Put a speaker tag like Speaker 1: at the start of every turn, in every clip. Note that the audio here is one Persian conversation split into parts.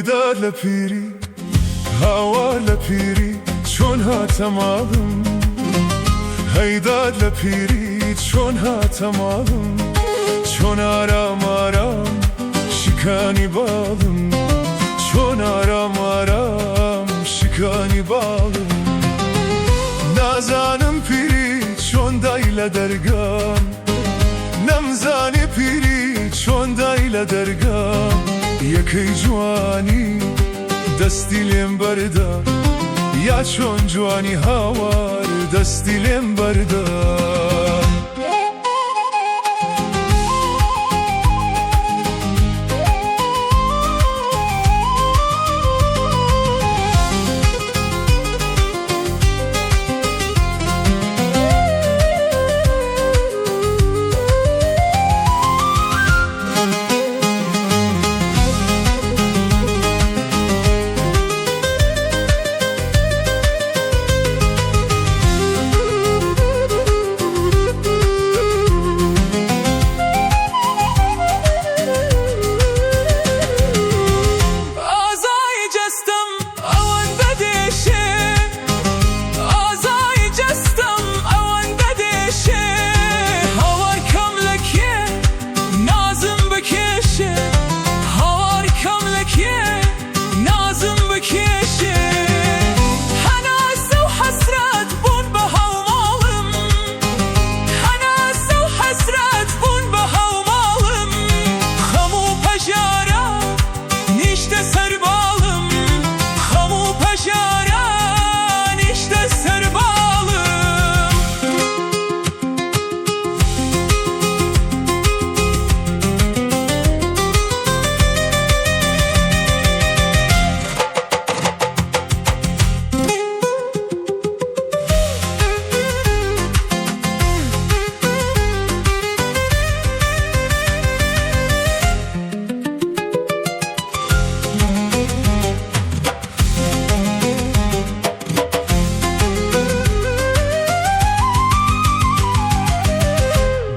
Speaker 1: هیدر لپیری هوا لپیری چون هاتمالم هیدر لپیری چون هاتمالم چون آرام آرام شکانی بالم چون آرام آرام شکانی بالم نازانم پیری چون دایل درگام نمزانی پیری چون دایل درگام یکی جوانی دستی لیم بردا یا چون جوانی هوار دستی لیم بردا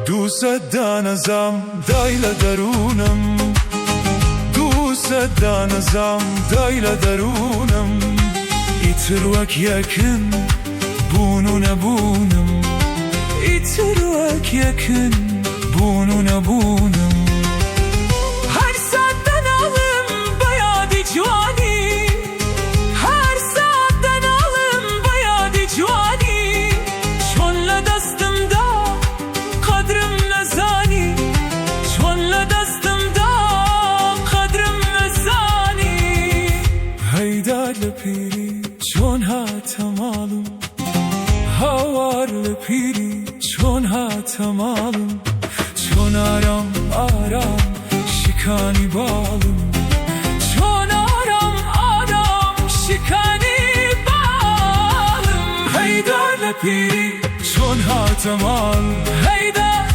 Speaker 1: دوست دانزم دایل درونم دوست دانزم دایل درونم ایتر وک یکن بونو نبونم ایتر وک یکن بونو نبونم هر ساعت دنالم بیادی جوانی هر ساعت دنالم بیادی جوانی چون لدستم دا قدرم نزانی چون لدستم دا قدرم نزانی هیدر لپیری چون هاتمالم هوار لپیری چون هاتمالم چون آرام آرام شکانی بالم چون آرام آرام شکانی بالم هیدر لپیری چون هاتمالم هیدر